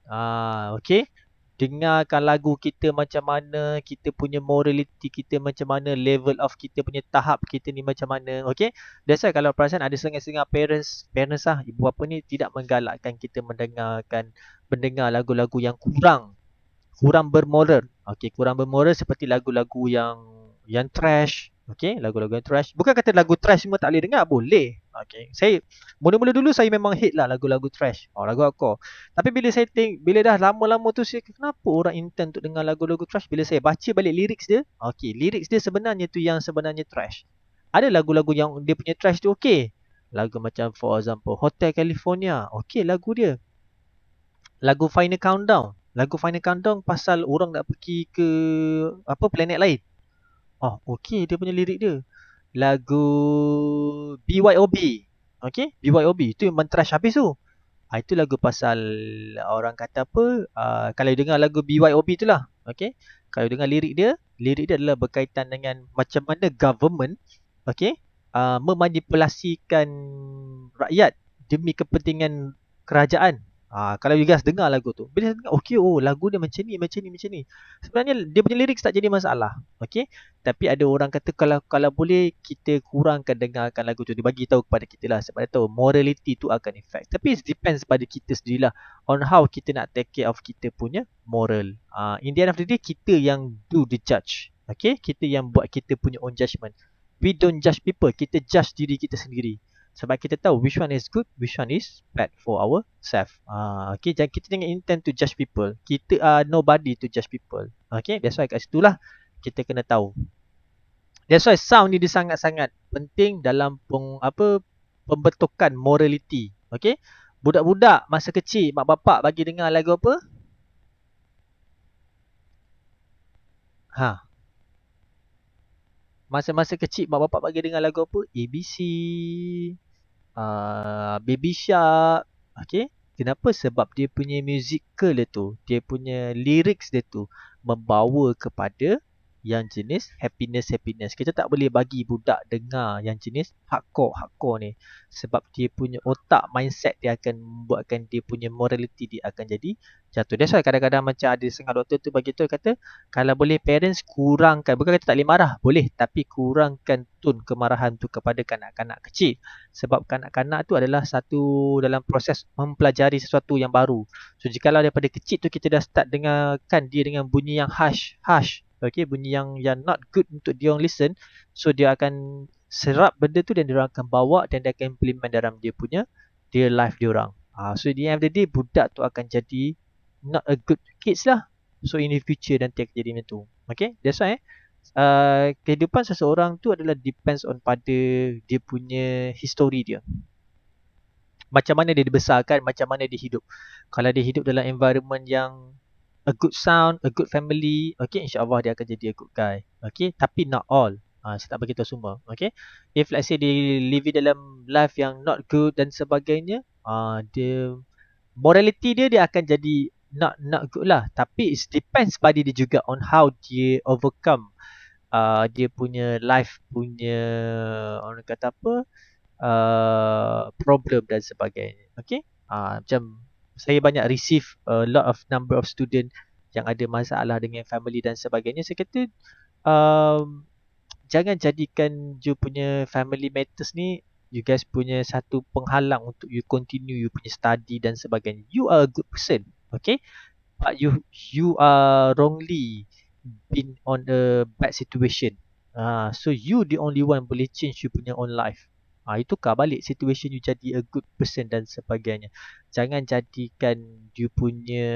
A: Okay, dengarkan lagu kita macam mana, kita punya morality kita macam mana, level of kita punya tahap kita ni macam mana. Okay, that's why kalau perasan ada setengah-setengah parents ibu bapa ni tidak menggalakkan kita mendengar lagu-lagu yang kurang bermoral. Okay, kurang bermoral seperti lagu-lagu yang trash. Okay, lagu-lagu yang trash. Bukan kata lagu trash semua tak boleh dengar, boleh. Okay, saya mula-mula dulu saya memang hate lah lagu-lagu trash, lagu hardcore. Tapi bila dah lama-lama tu saya, kenapa orang intend untuk dengar lagu-lagu trash? Bila saya baca balik lyrics dia, okay, lyrics dia sebenarnya tu yang sebenarnya trash. Ada lagu-lagu yang dia punya trash tu okay. Lagu macam for example Hotel California, okay lagu dia. Lagu Final Countdown pasal orang nak pergi ke planet lain. Okay, dia punya lirik dia. Lagu BYOB. Okay, BYOB tu memang trash habis tu. Itu lagu pasal orang kata kalau dengar lagu BYOB tu lah. Okay, kalau dengar lirik dia adalah berkaitan dengan macam mana government memanipulasikan rakyat demi kepentingan kerajaan. Kalau you guys dengar lagu tu, bila saya dengar, okay, lagu dia macam ni. Sebenarnya dia punya lirik tak jadi masalah. Okay, tapi ada orang kata kalau boleh kita kurangkan dengarkan lagu tu. Dia bagi tahu kepada kita lah, sebab dia tahu morality tu akan effect. Tapi it depends pada kita sendirilah on how kita nak take care of kita punya moral. In the end of the day, kita yang do the judge. Okay, kita yang buat kita punya own judgement. We don't judge people, kita judge diri kita sendiri. Sebab kita tahu which one is good, which one is bad for ourselves. Okay, kita jangan intend to judge people. Kita are nobody to judge people. Okay, that's why kat situ lah kita kena tahu. That's why sound ni dia sangat-sangat penting dalam pembentukan morality. Okay, budak-budak masa kecil, mak bapak bagi dengar lagu apa? Masa-masa kecil mak bapak bagi dengar lagu apa? ABC, Baby Shark. Okay, kenapa? Sebab dia punya musical dia tu, dia punya lyrics dia tu membawa kepada yang jenis happiness. Kita tak boleh bagi budak dengar yang jenis hardcore ni, sebab dia punya otak, mindset dia akan membuatkan dia punya morality dia akan jadi jatuh. That's why kadang-kadang macam ada setengah doktor tu bagi tahu, kata kalau boleh parents kurangkan, bukan kata tak boleh marah, boleh, tapi kurangkan tone kemarahan tu kepada kanak-kanak kecil. Sebab kanak-kanak tu adalah satu dalam proses mempelajari sesuatu yang baru. So jikalau daripada kecil tu kita dah start dengarkan dia dengan bunyi yang harsh, okay, bunyi yang not good untuk dia orang listen, so dia akan serap benda tu dan dia orang akan bawa dan dia akan implement dalam dia punya life dia orang. So di end of the day, budak tu akan jadi not a good kids lah. So in the future nanti akan jadi macam tu. Okay, that's why kehidupan seseorang tu adalah depends on pada dia punya history dia. Macam mana dia dibesarkan, macam mana dia hidup. Kalau dia hidup dalam environment yang a good sound, a good family, okay, insyaAllah dia akan jadi a good guy. Okay, tapi not all. Saya tak beritahu semua. Okay, if let's say dia live dalam life yang not good dan sebagainya, dia morality dia akan jadi not good lah. Tapi it depends pada dia juga on how dia overcome dia punya life punya orang kata problem dan sebagainya. Okay, macam saya banyak receive a lot of number of student yang ada masalah dengan family dan sebagainya. Saya kata jangan jadikan you punya family matters ni you guys punya satu penghalang untuk you continue you punya study dan sebagainya. You are a good person, okay, but you are wrongly been on a bad situation. So you the only one boleh change you punya own life. Itu tukar balik situation you jadi a good person dan sebagainya. Jangan jadikan you punya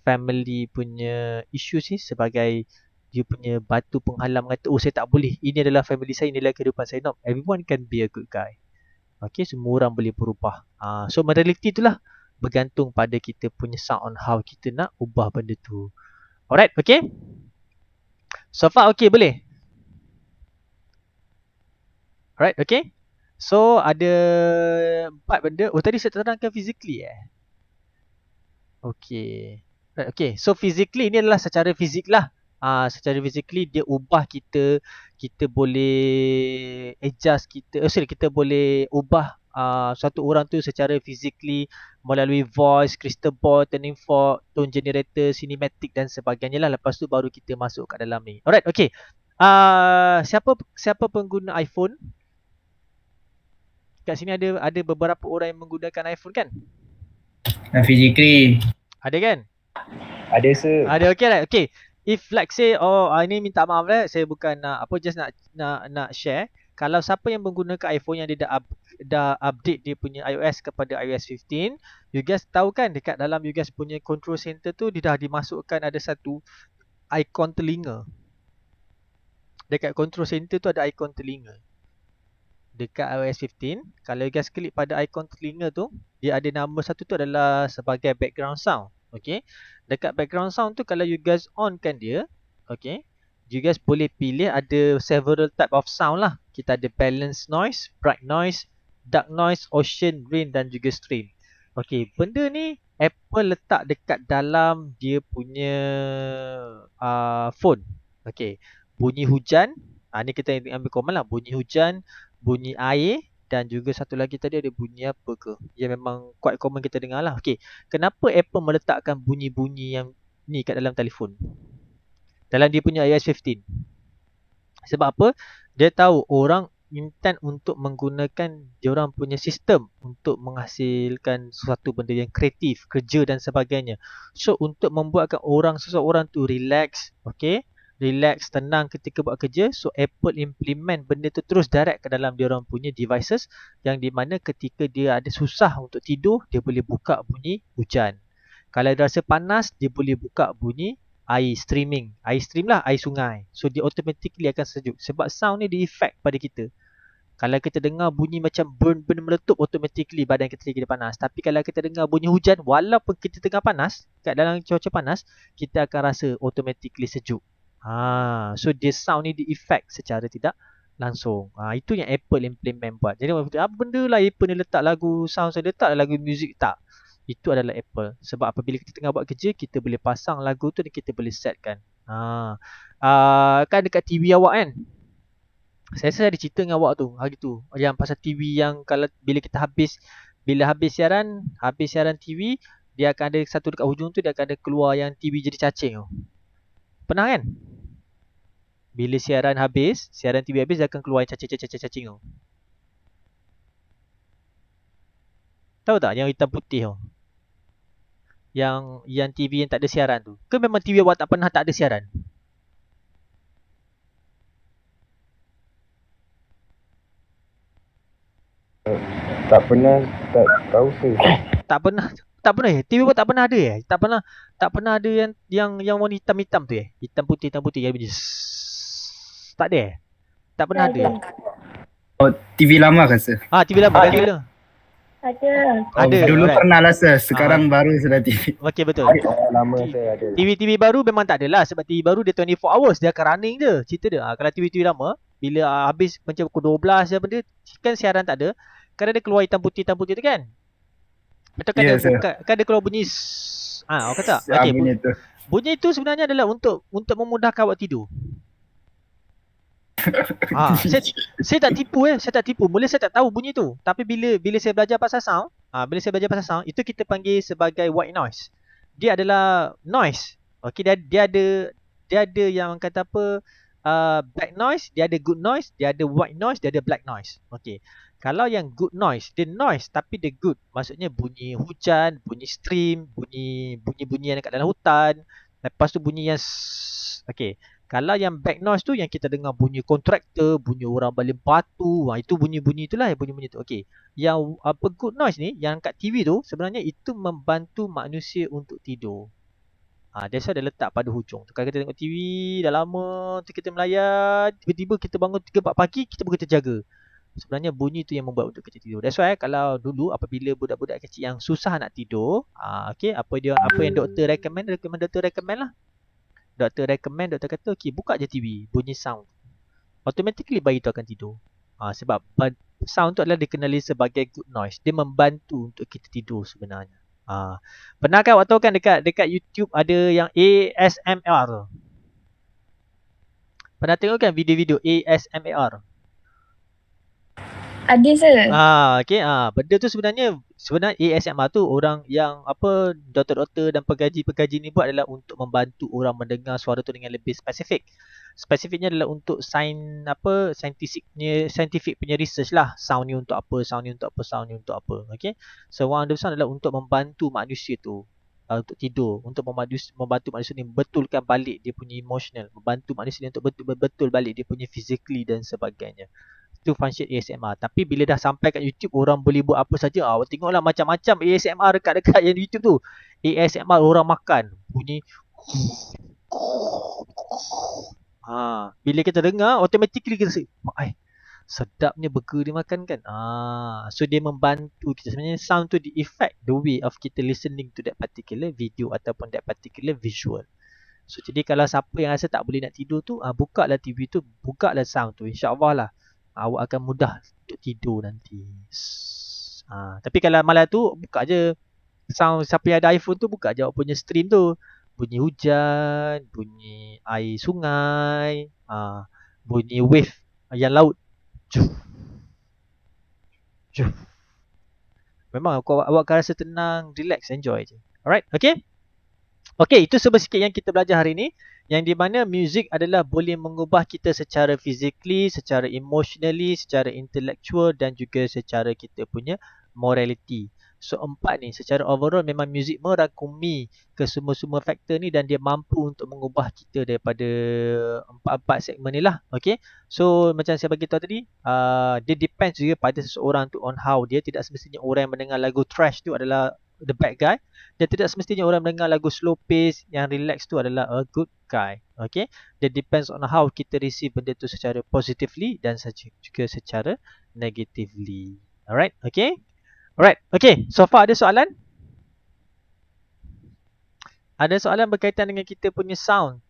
A: family punya issues ni sebagai you punya batu penghalang, kata saya tak boleh, ini adalah family saya, ini adalah kehidupan saya. No, everyone can be a good guy. Okay, semua orang boleh berubah. So modality itulah bergantung pada kita punya sound on how kita nak ubah benda tu. Alright, okay. So far okay boleh? Alright, okay. So ada 4 benda. Oh tadi saya terangkan physically Okay. Right, okay. So physically ni adalah secara fizik lah. Secara physically dia ubah kita, kita boleh adjust kita, kita boleh ubah satu orang tu secara physically melalui voice, crystal ball, turning fork, tone generator, cinematic dan sebagainya lah. Lepas tu baru kita masuk kat dalam ni. Alright, okay. Siapa pengguna iPhone? Kat sini ada beberapa orang yang menggunakan iPhone kan?
D: Physically.
A: Ada kan?
B: Ada sir.
A: Ada, okay right. Okay. If like say ini minta maaf saya bukan nak just nak share. Kalau siapa yang menggunakan iPhone yang dia dah update dia punya iOS kepada iOS 15, you guys tahu kan dekat dalam you guys punya control center tu dia dah dimasukkan ada satu ikon telinga. Dekat control center tu ada ikon telinga. Dekat iOS 15, kalau you guys klik pada ikon telinga tu, dia ada nama satu tu adalah sebagai background sound. Okay. Dekat background sound tu kalau you guys on kan dia, okay, you guys boleh pilih ada several type of sound lah. Kita ada balance noise, bright noise, dark noise, ocean, rain dan juga stream. Okay, benda ni Apple letak dekat dalam dia punya phone. Okay, bunyi hujan, ni kita ambil common lah, bunyi hujan, bunyi air dan juga satu lagi tadi ada bunyi apa ke yang memang quite common kita dengar lah. Okay, kenapa Apple meletakkan bunyi-bunyi yang ni kat dalam telefon dalam dia punya iOS 15? Sebab apa? Dia tahu orang intent untuk menggunakan diorang punya sistem untuk menghasilkan sesuatu benda yang kreatif, kerja dan sebagainya. So untuk membuatkan seseorang tu relax, okay, relax, tenang ketika buat kerja, so Apple implement benda tu terus direct ke dalam diorang punya devices yang di mana ketika dia ada susah untuk tidur, dia boleh buka bunyi hujan. Kalau dia rasa panas, dia boleh buka bunyi air streaming, air stream lah, air sungai. So dia automatically akan sejuk. Sebab sound ni dia effect pada kita. Kalau kita dengar bunyi macam benda meletup, automatically badan kita jadi panas. Tapi kalau kita dengar bunyi hujan, walaupun kita tengah panas, kat dalam cuaca panas, kita akan rasa automatically sejuk. So dia sound ni dia effect secara tidak langsung. Itu yang Apple implement buat. Jadi apa benda lah Apple ni letak lagu sound, saya letak lagu music, tak. Itu adalah Apple. Sebab apabila kita tengah buat kerja, kita boleh pasang lagu tu dan kita boleh setkan. Kan dekat TV awak kan, saya rasa ada cerita dengan awak tu hari tu, yang pasal TV yang kalau bila habis siaran TV, dia akan ada satu dekat hujung tu, dia akan ada keluar yang TV jadi cacing tu. Pernah kan? Bila siaran TV habis, dia akan keluar yang cacing tu. Tahu tak yang hitam putih tu? Yang TV yang tak ada siaran tu. Ke memang TV awak tak ada siaran?
B: Tak pernah, tak tahu sir.
A: Tak pernah TV awak tak pernah ada tak pernah ada yang warna hitam-hitam tu hitam putih yang bunyi tak ada tak pernah ada.
D: Oh, TV lama kan sir?
A: TV lama dah gila. Ada.
D: Dulu
A: Alright.
D: pernah lah sir, sekarang baru sudah TV.
A: Okey, betul.
B: Lama saya ada.
A: TV baru memang tak adalah, sebab TV baru dia 24 hours, dia akan running je cerita dia. Kalau TV lama, bila habis macam pukul 12 je benda, kan siaran tak ada, kan ada keluar hitam putih tu kan? Betul kan?
D: Yes,
A: kan ada keluar bunyi awak kata? Okey, bunyi itu sebenarnya adalah untuk memudahkan awak tidur. Saya tak tipu. Mula saya tak tahu bunyi tu. Tapi bila saya belajar pasal sound, itu kita panggil sebagai white noise. Dia adalah noise. Okey, dia ada yang kata apa, black noise, dia ada good noise, dia ada white noise, dia ada black noise. Okey. Kalau yang good noise, dia noise tapi dia good. Maksudnya bunyi hujan, bunyi stream, bunyi yang dekat dalam hutan. Lepas tu bunyi yang okey. Kalau yang back noise tu yang kita dengar bunyi kontraktor, bunyi orang balik batu, itu bunyi-bunyi itulah yang bunyi-bunyi tu. Okey. Yang apa good noise ni yang kat TV tu sebenarnya itu membantu manusia untuk tidur. That's why dia letak pada hujung. Kalau kita tengok TV dah lama tu kita melayar, tiba-tiba kita bangun 3-4 pagi, kita pun kita jaga. Sebenarnya bunyi tu yang membuat untuk kita tidur. That's why kalau dulu apabila budak-budak kecil yang susah nak tidur, okay, apa yang doktor recommend doktor recommend lah. Doktor recommend, doktor kata, okay, buka je TV, bunyi sound. Automatically bayi tu akan tidur. Sebab sound tu adalah dikenali sebagai good noise. Dia membantu untuk kita tidur sebenarnya. Pernah kan waktu kan dekat YouTube ada yang ASMR tu? Pernah tengok kan video-video ASMR?
C: Ada sir.
A: Okay. Benda tu sebenarnya ASMR tu orang yang doktor-doktor dan pengkaji-pengkaji ni buat adalah untuk membantu orang mendengar suara tu dengan lebih spesifik. Spesifiknya adalah untuk scientific punya research lah. Sound ni untuk apa, sound ni untuk apa. Okay. So one of the sound adalah untuk membantu manusia tu untuk tidur, untuk membantu manusia ni betulkan balik dia punya emotional, membantu manusia ni untuk betul balik dia punya physically dan sebagainya. Itu function ASMR. Tapi bila dah sampai kat YouTube, orang boleh buat apa saja. Tengoklah macam-macam ASMR dekat yang YouTube tu. ASMR orang makan, bunyi bila kita dengar, automatically kita rasa, sedapnya burger dia makan kan. So dia membantu kita. Sebenarnya sound tu di effect the way of kita listening to that particular video ataupun that particular visual. So jadi kalau siapa yang rasa tak boleh nak tidur tu, bukalah TV tu, bukalah sound tu, insya-Allah lah awak akan mudah untuk tidur nanti. Tapi kalau malam tu buka je sound, siapa yang ada iPhone tu buka je awak punya stream tu. Bunyi hujan, bunyi air sungai, bunyi wave yang laut. Memang awak akan rasa tenang, relax, enjoy je. Alright, okay? Okay, itu sebesikit yang kita belajar hari ni. Yang di mana music adalah boleh mengubah kita secara physically, secara emotionally, secara intellectual dan juga secara kita punya morality. So 4 ni secara overall memang music merangkumi ke semua-semua faktor ni dan dia mampu untuk mengubah kita daripada 4 segmen ni lah. Okay. So macam saya bagi tahu tadi, dia depends juga pada seseorang tu on how dia. Tidak semestinya orang yang mendengar lagu trash tu adalah the bad guy. Dan tidak semestinya orang mendengar lagu slow pace yang relax tu adalah a good guy. Okay. Dia depends on how kita receive benda tu secara positively dan juga secara negatively. Alright. Okay. Alright. Okay. So far ada soalan? Ada soalan berkaitan dengan kita punya sound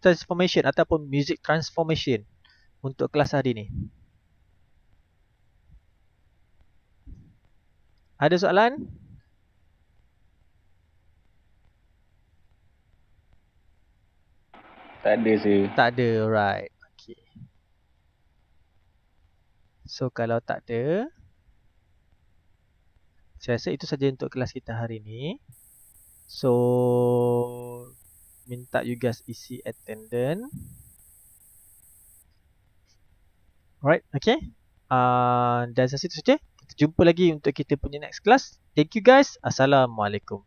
A: transformation ataupun music transformation untuk kelas hari ni? Ada soalan?
B: Tak ada sih.
A: Tak ada, right. Okay. So kalau tak ada, saya rasa itu saja untuk kelas kita hari ni. So minta you guys isi attendance. Alright, okay. Dan saya rasa itu saja. Kita jumpa lagi untuk kita punya next class. Thank you guys. Assalamualaikum.